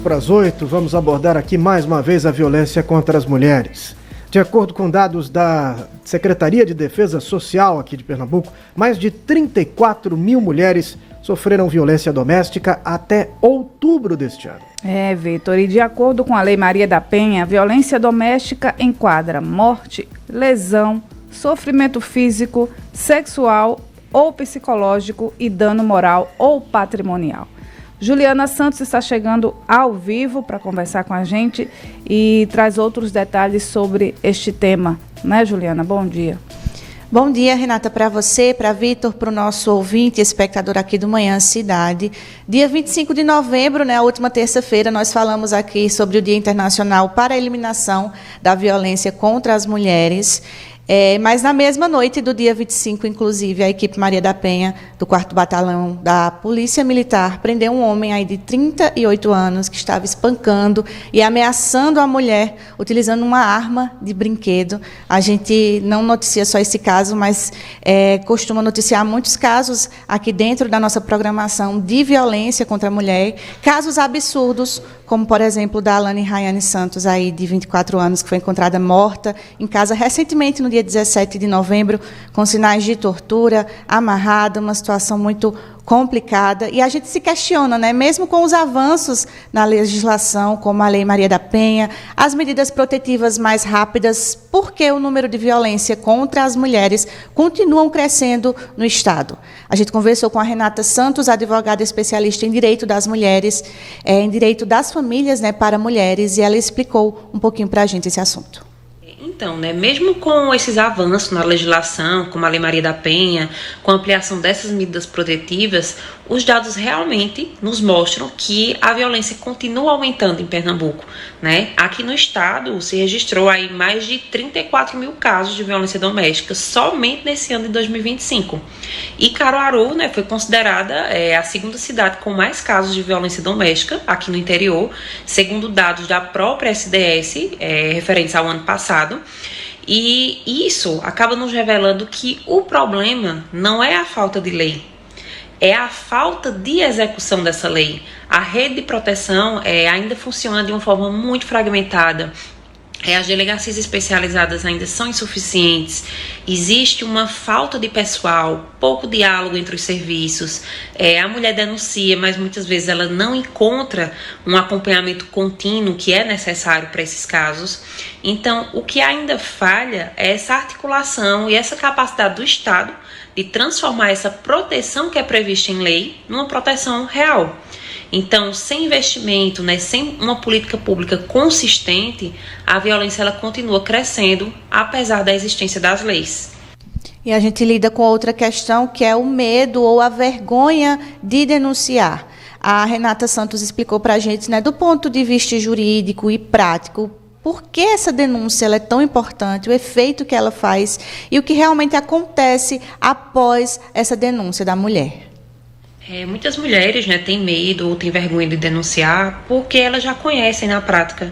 Para as 8, vamos abordar aqui mais uma vez a violência contra as mulheres. De acordo com dados da Secretaria de Defesa Social aqui de Pernambuco, mais de 34 mil mulheres sofreram violência doméstica até outubro deste ano. Vitor, e de acordo com a Lei Maria da Penha, a violência doméstica enquadra morte, lesão, sofrimento físico, sexual ou psicológico e dano moral ou patrimonial. Juliana Santos está chegando ao vivo para conversar com a gente e traz outros detalhes sobre este tema, né, Juliana? Bom dia. Bom dia, Renata, para você, para Vitor, para o nosso ouvinte e espectador aqui do Manhã Cidade. Dia 25 de novembro, a última terça-feira, nós falamos aqui sobre o Dia Internacional para a Eliminação da Violência contra as Mulheres. Mas na mesma noite do dia 25, inclusive, a equipe Maria da Penha, do 4º Batalhão da Polícia Militar, prendeu um homem aí de 38 anos que estava espancando e ameaçando a mulher, utilizando uma arma de brinquedo. A gente não noticia só esse caso, mas costuma noticiar muitos casos aqui dentro da nossa programação de violência contra a mulher, casos absurdos, como, por exemplo, da Alane Rayane Santos, aí, de 24 anos, que foi encontrada morta em casa recentemente, no dia 17 de novembro, com sinais de tortura, amarrada, uma situação muito complicada. E a gente se questiona, mesmo com os avanços na legislação, como a Lei Maria da Penha, as medidas protetivas mais rápidas, por que o número de violência contra as mulheres continuam crescendo no Estado? A gente conversou com a Renata Santos, advogada especialista em direito das mulheres, em direito das famílias, para mulheres, e ela explicou um pouquinho para a gente esse assunto. Então, mesmo com esses avanços na legislação, como a Lei Maria da Penha, com a ampliação dessas medidas protetivas, os dados realmente nos mostram que a violência continua aumentando em Pernambuco, Aqui no estado se registrou aí mais de 34 mil casos de violência doméstica somente nesse ano de 2025. E Caruaru, foi considerada a segunda cidade com mais casos de violência doméstica aqui no interior, segundo dados da própria SDS, referentes ao ano passado. E isso acaba nos revelando que o problema não é a falta de lei, é a falta de execução dessa lei. A rede de proteção ainda funciona de uma forma muito fragmentada. As delegacias especializadas ainda são insuficientes, existe uma falta de pessoal, pouco diálogo entre os serviços, a mulher denuncia, mas muitas vezes ela não encontra um acompanhamento contínuo que é necessário para esses casos. Então, o que ainda falha é essa articulação e essa capacidade do Estado de transformar essa proteção que é prevista em lei numa proteção real. Então, sem investimento, sem uma política pública consistente, a violência ela continua crescendo, apesar da existência das leis. E a gente lida com outra questão, que é o medo ou a vergonha de denunciar. A Renata Santos explicou para a gente, do ponto de vista jurídico e prático, por que essa denúncia ela é tão importante, o efeito que ela faz e o que realmente acontece após essa denúncia da mulher. Muitas mulheres têm medo ou têm vergonha de denunciar porque elas já conhecem na prática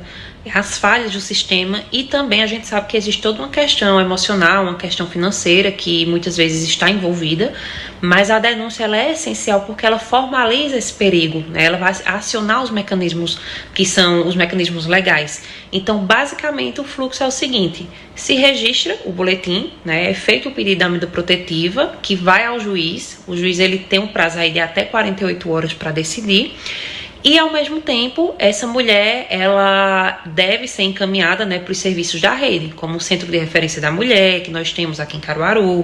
as falhas do sistema e também a gente sabe que existe toda uma questão emocional, uma questão financeira que muitas vezes está envolvida, mas a denúncia ela é essencial porque ela formaliza esse perigo, ela vai acionar os mecanismos que são os mecanismos legais. Então, basicamente, o fluxo é o seguinte: se registra o boletim, é feito o pedido da medida protetiva, que vai ao juiz, o juiz ele tem um prazo aí de até 48 horas para decidir. E, ao mesmo tempo, essa mulher ela deve ser encaminhada para os serviços da rede, como o Centro de Referência da Mulher, que nós temos aqui em Caruaru,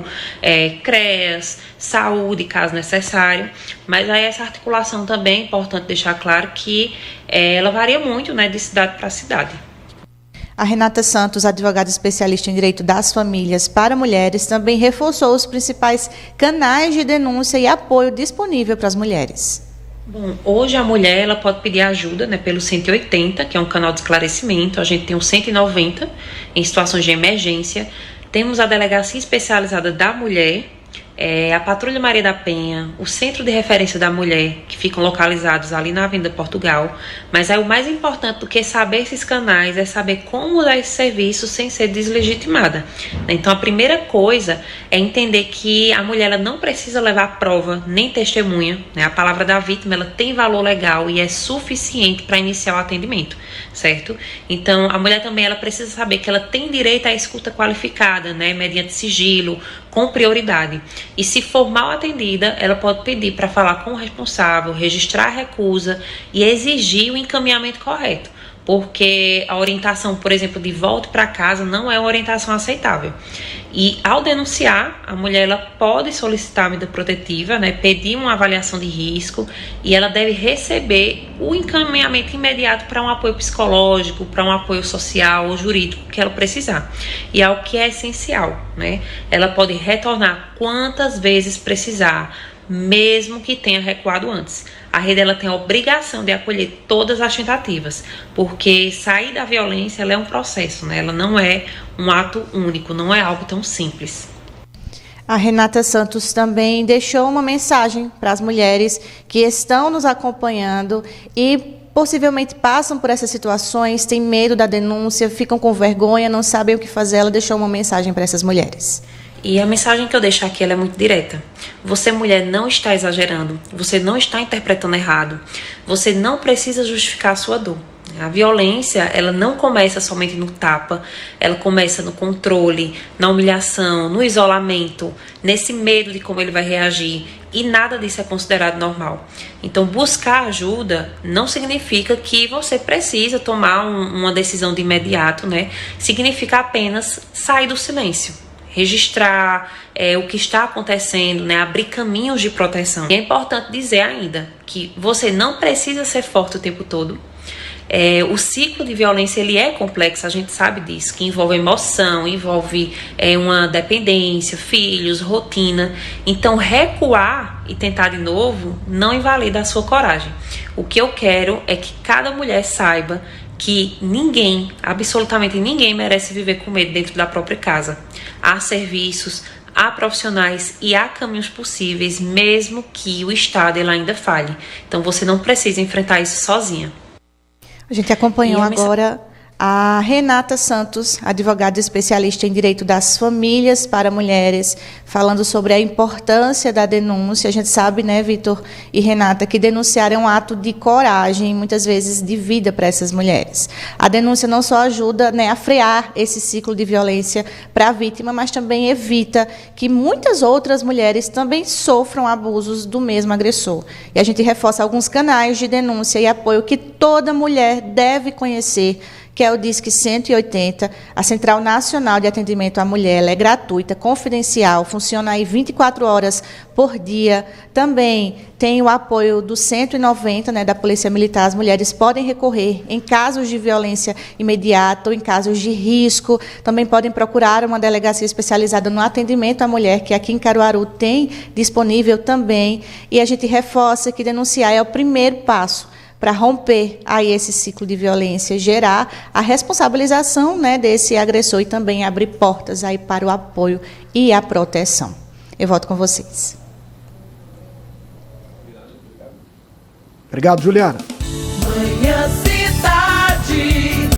CREAS, saúde, caso necessário. Mas aí essa articulação também é importante deixar claro que ela varia muito de cidade para cidade. A Renata Santos, advogada especialista em direito das famílias para mulheres, também reforçou os principais canais de denúncia e apoio disponível para as mulheres. Bom, hoje a mulher ela pode pedir ajuda pelo 180, que é um canal de esclarecimento. A gente tem o 190 em situações de emergência. Temos a delegacia especializada da mulher, a Patrulha Maria da Penha, o Centro de Referência da Mulher, que ficam localizados ali na Avenida Portugal. Mas o mais importante do que saber esses canais é saber como dar esse serviço sem ser deslegitimada. Então, a primeira coisa é entender que a mulher ela não precisa levar prova nem testemunha, né? A palavra da vítima ela tem valor legal e é suficiente para iniciar o atendimento, certo? Então, a mulher também ela precisa saber que ela tem direito à escuta qualificada, né? Mediante sigilo, com prioridade. E se for mal atendida, ela pode pedir para falar com o responsável, registrar a recusa e exigir o encaminhamento correto. Porque a orientação, por exemplo, de volta para casa não é uma orientação aceitável. E ao denunciar, a mulher ela pode solicitar a medida protetiva, né, pedir uma avaliação de risco e ela deve receber o encaminhamento imediato para um apoio psicológico, para um apoio social ou jurídico que ela precisar. E é o que é essencial, né? Ela pode retornar quantas vezes precisar, mesmo que tenha recuado antes. A rede ela tem a obrigação de acolher todas as tentativas, porque sair da violência ela é um processo, né? Ela não é um ato único, não é algo tão simples. A Renata Santos também deixou uma mensagem para as mulheres que estão nos acompanhando e possivelmente passam por essas situações, têm medo da denúncia, ficam com vergonha, não sabem o que fazer. Ela deixou uma mensagem para essas mulheres. E a mensagem que eu deixo aqui ela é muito direta. Você, mulher, não está exagerando. Você não está interpretando errado. Você não precisa justificar a sua dor. A violência, ela não começa somente no tapa. Ela começa no controle, na humilhação, no isolamento, nesse medo de como ele vai reagir. E nada disso é considerado normal. Então, buscar ajuda não significa que você precisa tomar uma decisão de imediato, né? Significa apenas sair do silêncio. Registrar o que está acontecendo, né? Abrir caminhos de proteção. E é importante dizer ainda que você não precisa ser forte o tempo todo. O ciclo de violência ele é complexo, a gente sabe disso, que envolve emoção, envolve uma dependência, filhos, rotina. Então, recuar e tentar de novo não invalida a sua coragem. O que eu quero é que cada mulher saiba que ninguém, absolutamente ninguém, merece viver com medo dentro da própria casa. Há serviços, há profissionais e há caminhos possíveis, mesmo que o Estado ele ainda falhe. Então você não precisa enfrentar isso sozinha. A gente acompanhou agora a Renata Santos, advogada especialista em direito das famílias para mulheres, falando sobre a importância da denúncia. A gente sabe, né, Vitor e Renata, que denunciar é um ato de coragem, muitas vezes de vida para essas mulheres. A denúncia não só ajuda, né, a frear esse ciclo de violência para a vítima, mas também evita que muitas outras mulheres também sofram abusos do mesmo agressor. E a gente reforça alguns canais de denúncia e apoio que toda mulher deve conhecer, que é o Disque 180, a Central Nacional de Atendimento à Mulher. Ela é gratuita, confidencial, funciona aí 24 horas por dia. Também tem o apoio do 190, né, da Polícia Militar. As mulheres podem recorrer em casos de violência imediata ou em casos de risco. Também podem procurar uma delegacia especializada no atendimento à mulher, que aqui em Caruaru tem disponível também. E a gente reforça que denunciar é o primeiro passo para romper aí esse ciclo de violência, gerar a responsabilização, né, desse agressor e também abrir portas aí para o apoio e a proteção. Eu volto com vocês. Obrigado, Juliana.